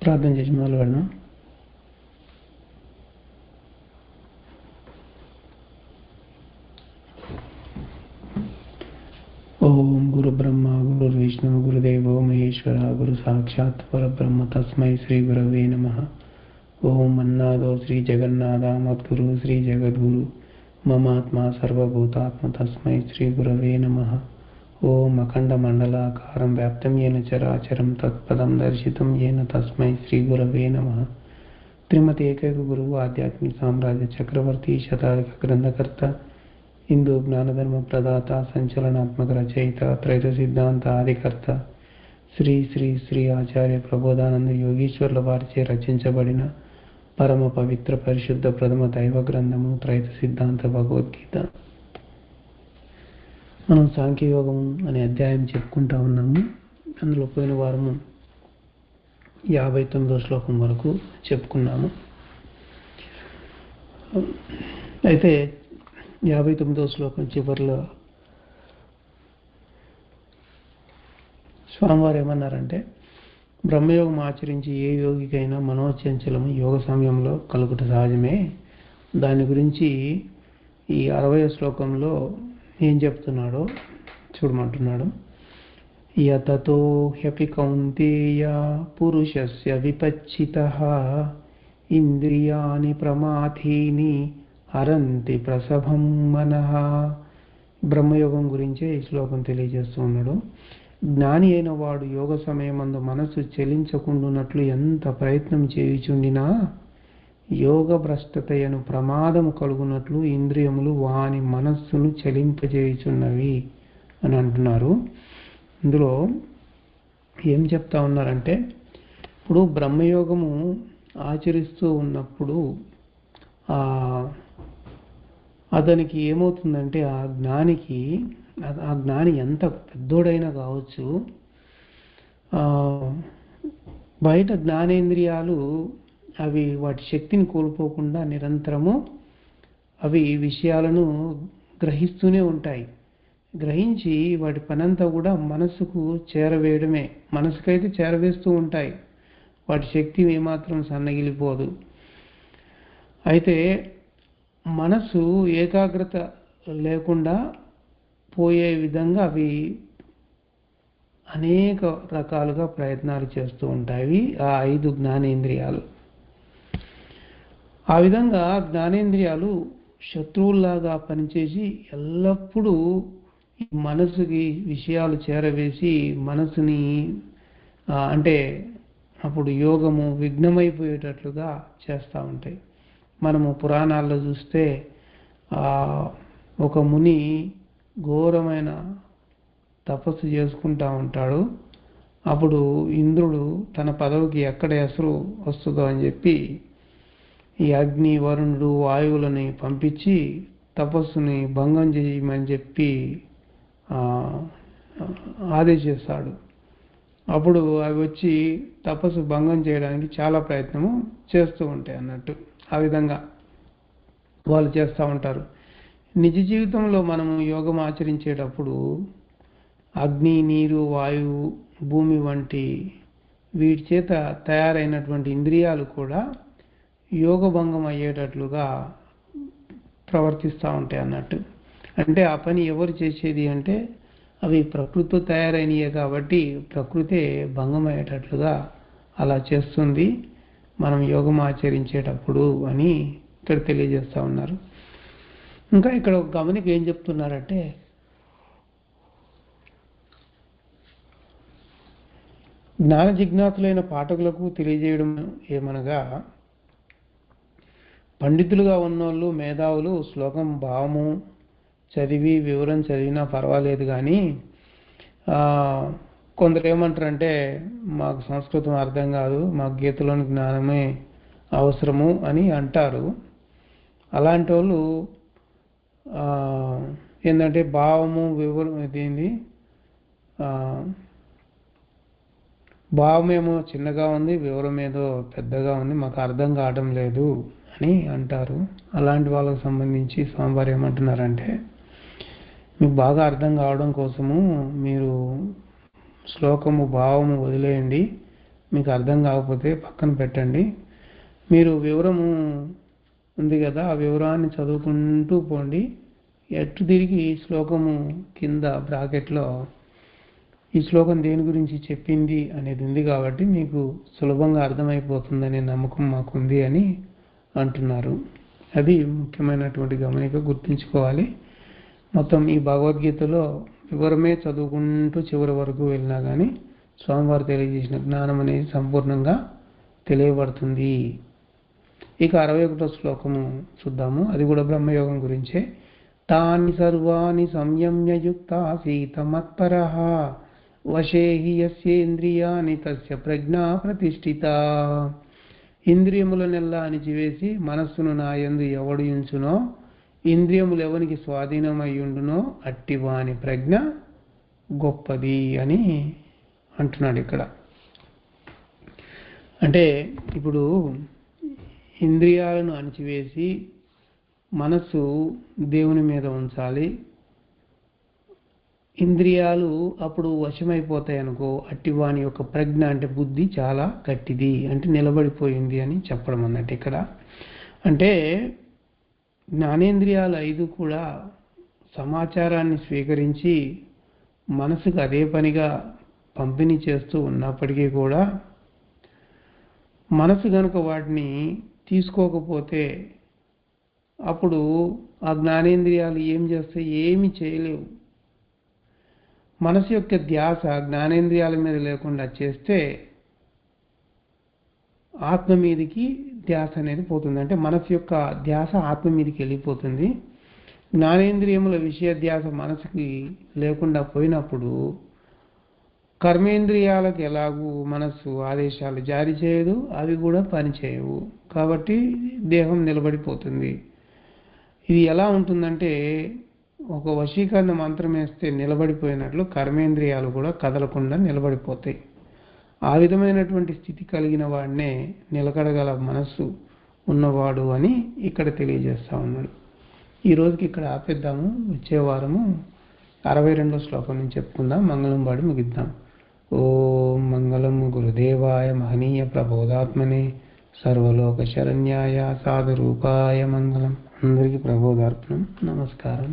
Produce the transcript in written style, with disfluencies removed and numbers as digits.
ప్రార్థన చేసి మొదలు పెడదాం. ఓం గురు బ్రహ్మ గురు విష్ణు గురుదేవో మహేశ్వర గురు సాక్షాత్ పరబ్రహ్మ తస్మై శ్రీ గురవే నమః. ఓం అన్నాదో శ్రీ జగన్నాథ మద్గురు శ్రీ జగద్గురు మమాత్మా సర్వభూతాత్మ తస్మై శ్రీ గురవే నమః. ఓం అఖండ మండలాకారం వ్యాప్తం येन చరాచరం తత్పదం దర్శితం येन తస్మై శ్రీ గురవే నమః. శ్రీమతి ఏకైక గురువు ఆధ్యాత్మిక సామ్రాజ్య చక్రవర్తి శతాధిక గ్రంథకర్త హిందూ జ్ఞానధర్మ ప్రదాత సంచలనాత్మక రచయిత త్రైత సిద్ధాంత ఆదికర్త శ్రీ శ్రీ శ్రీ ఆచార్య ప్రబోధానంద యోగీశ్వర్ల వారిచే రచించబడిన పరమ పవిత్ర పరిశుద్ధ ప్రథమ దైవ గ్రంథము త్రైత సిద్ధాంత భగవద్గీత. మనం సాంఖ్యయోగం అనే అధ్యాయం చెప్పుకుంటా ఉన్నాము. అందులో పోయిన వారము 59వ శ్లోకం వరకు చెప్పుకున్నాము. అయితే 59వ శ్లోకం చివరిలో స్వామివారు ఏమన్నారంటే, బ్రహ్మయోగం ఆచరించి ఏ యోగికైనా మనోచంచలము యోగ సమయంలో కలుగుట సహజమే. దాని గురించి ఈ 60వ శ్లోకంలో ఏం చెప్తున్నాడో చూడమంటున్నాడు. యతతో హ్యపి కౌంతేయ పురుషస్య విపచ్చితః ఇంద్రియాణి ప్రమాథీని హరంతి ప్రసభం మనః. బ్రహ్మయోగం గురించే ఈ శ్లోకం తెలియజేస్తూ ఉన్నాడు. జ్ఞాని అయిన వాడు యోగ సమయమందు మనసు చెలించకుండునట్లు ఎంత ప్రయత్నం చేయుచుండినా యోగ భ్రష్టతయను ప్రమాదము కలుగునట్లు ఇంద్రియములు వాని మనస్సును చలింపజేయుచున్నవి అని అంటున్నారు. ఇందులో ఏం చెప్తా ఉన్నారంటే, ఇప్పుడు బ్రహ్మయోగము ఆచరిస్తూ ఉన్నప్పుడు అతనికి ఏమవుతుందంటే, ఆ జ్ఞాని ఎంత పెద్దోడైనా కావచ్చు, బయట జ్ఞానేంద్రియాలు అవి వాటి శక్తిని కోల్పోకుండా నిరంతరము అవి విషయాలను గ్రహిస్తూనే ఉంటాయి. గ్రహించి వాటి పనంతా కూడా మనసుకు చేరవేయడమే. మనసుకైతే చేరవేస్తూ ఉంటాయి, వాటి శక్తి ఏమాత్రం సన్నగిలిపోదు. అయితే మనసు ఏకాగ్రత లేకుండా పోయే విధంగా అవి అనేక రకాలుగా ప్రయత్నాలు చేస్తూ ఉంటాయి, ఆ 5 జ్ఞానేంద్రియాలు. ఆ విధంగా జ్ఞానేంద్రియాలు శత్రువుల్లాగా పనిచేసి ఎల్లప్పుడూ మనసుకి విషయాలు చేరవేసి మనసుని అంటే అప్పుడు యోగము విఘ్నమైపోయేటట్లుగా చేస్తూ ఉంటాయి. మనము పురాణాల్లో చూస్తే ఒక ముని ఘోరమైన తపస్సు చేసుకుంటూ ఉంటాడు. అప్పుడు ఇంద్రుడు తన పదవికి ఎక్కడ ఎసరు వస్తుందో అని చెప్పి ఈ అగ్ని వరుణుడు వాయువులని పంపించి తపస్సుని భంగం చేయమని చెప్పి ఆదేశిస్తాడు. అప్పుడు అవి వచ్చి తపస్సు భంగం చేయడానికి చాలా ప్రయత్నము చేస్తూ ఉంటాయి అన్నట్టు. ఆ విధంగా వాళ్ళు చేస్తూ ఉంటారు. నిజ జీవితంలో మనము యోగం ఆచరించేటప్పుడు అగ్ని, నీరు, వాయువు, భూమి వంటి వీటి చేత తయారైనటువంటి ఇంద్రియాలు కూడా యోగభంగం అయ్యేటట్లుగా ప్రవర్తిస్తూ ఉంటాయి అన్నట్టు. అంటే ఆ పని ఎవరు చేసేది అంటే, అవి ప్రకృతితో తయారైనయే కాబట్టి ప్రకృతే భంగం అయ్యేటట్లుగా అలా చేస్తుంది మనం యోగం ఆచరించేటప్పుడు అని ఇక్కడ తెలియజేస్తూ ఉన్నారు. ఇంకా ఇక్కడ ఒక గమనిక ఏం చెప్తున్నారంటే, జ్ఞాన జిజ్ఞాసులైన పాఠకులకు తెలియజేయడం ఏమనగా, పండితులుగా ఉన్నోళ్ళు మేధావులు శ్లోకం భావము చదివి వివరం చదివినా పర్వాలేదు, కానీ కొందరు ఏమంటారంటే, మాకు సంస్కృతం అర్థం కాదు, మాకు గీతలోని జ్ఞానమే అవసరము అని అంటారు. అలాంటి వాళ్ళు ఏంటంటే భావము వివరం ఇదేంది, భావమేమో చిన్నగా ఉంది, వివరం ఏదో పెద్దగా ఉంది, మాకు అర్థం కావడం లేదు అని అంటారు. అలాంటి వాళ్ళకు సంబంధించి స్వామివారు ఏమంటున్నారంటే, మీకు బాగా అర్థం కావడం కోసము మీరు శ్లోకము భావము వదిలేయండి, మీకు అర్థం కాకపోతే పక్కన పెట్టండి. మీరు వివరము ఉంది కదా, ఆ వివరాన్ని చదువుకుంటూ పోండి. ఎటు తిరిగి శ్లోకము కింద బ్రాకెట్లో ఈ శ్లోకం దేని గురించి చెప్పింది అనేది ఉంది కాబట్టి మీకు సులభంగా అర్థమైపోతుందనే నమ్మకం మాకుంది అని అంటున్నారు. అది ముఖ్యమైనటువంటి గమనిక, గుర్తుంచుకోవాలి. మొత్తం ఈ భగవద్గీతలో వివరమే చదువుకుంటూ చివరి వరకు వెళ్ళినా కానీ స్వామివారు తెలియజేసిన జ్ఞానం అనేది సంపూర్ణంగా తెలియబడుతుంది. ఇక 61వ శ్లోకము చూద్దాము. అది కూడా బ్రహ్మయోగం గురించే. తాని సర్వాణి సంయమ్య యుక్తాసీత మత్పరః వశే హి యస్యేంద్రియాణి తస్య ప్రజ్ఞా ప్రతిష్ఠిత. ఇంద్రియములనెల్లా అణిచివేసి మనస్సును నా యందు ఎవడు ఉంచునో, ఇంద్రియములు ఎవనికి స్వాధీనమయ్యుండునో అట్టివాని ప్రజ్ఞ గొప్పది అని అంటున్నాడు ఇక్కడ. అంటే ఇప్పుడు ఇంద్రియాలను అణిచివేసి మనస్సు దేవుని మీద ఉంచాలి. ఇంద్రియాలు అప్పుడు వశమైపోతాయి అనుకో, అట్టివాని యొక్క ప్రజ్ఞ అంటే బుద్ధి చాలా గట్టిది, అంటే నిలబడిపోయింది అని చెప్పడం అన్నట్టు ఇక్కడ. అంటే జ్ఞానేంద్రియాలు 5 కూడా సమాచారాన్ని స్వీకరించి మనసుకు అదే పనిగా పంపిణీ చేస్తూ ఉన్నప్పటికీ కూడా మనసు కనుక వాటిని తీసుకోకపోతే అప్పుడు ఆ జ్ఞానేంద్రియాలు ఏం చేస్తాయి? ఏమి చేయలేవు. మనసు యొక్క ధ్యాస జ్ఞానేంద్రియాల మీద లేకుండా చేస్తే ఆత్మ మీదకి ధ్యాస అనేది పోతుంది. అంటే మనసు యొక్క ధ్యాస ఆత్మ మీదకి వెళ్ళిపోతుంది. జ్ఞానేంద్రియముల విషయ ధ్యాస మనసుకి లేకుండా పోయినప్పుడు కర్మేంద్రియాలకు ఎలాగూ మనస్సు ఆదేశాలు జారీ చేయదు, అవి కూడా పనిచేయవు. కాబట్టి దేహం నిలబడిపోతుంది. ఇది ఎలా ఉంటుందంటే ఒక వశీకరణ మంత్రం వేస్తే నిలబడిపోయినట్లు కర్మేంద్రియాలు కూడా కదలకుండా నిలబడిపోతాయి. ఆ విధమైనటువంటి స్థితి కలిగిన వాడినే నిలకడగల మనస్సు ఉన్నవాడు అని ఇక్కడ తెలియజేస్తా ఉన్నాడు. ఈ రోజుకి ఇక్కడ ఆపేద్దాము. వచ్చే వారము 62వ శ్లోకం నుంచి చెప్పుకుందాం. మంగళం పాడి ముగిద్దాం. ఓం మంగళం గురుదేవాయ మహనీయ ప్రబోధాత్మనే సర్వలోక శరణ్యాయ సాధురూపాయ మంగళం. అందరికీ ప్రబోధార్పణం. నమస్కారం.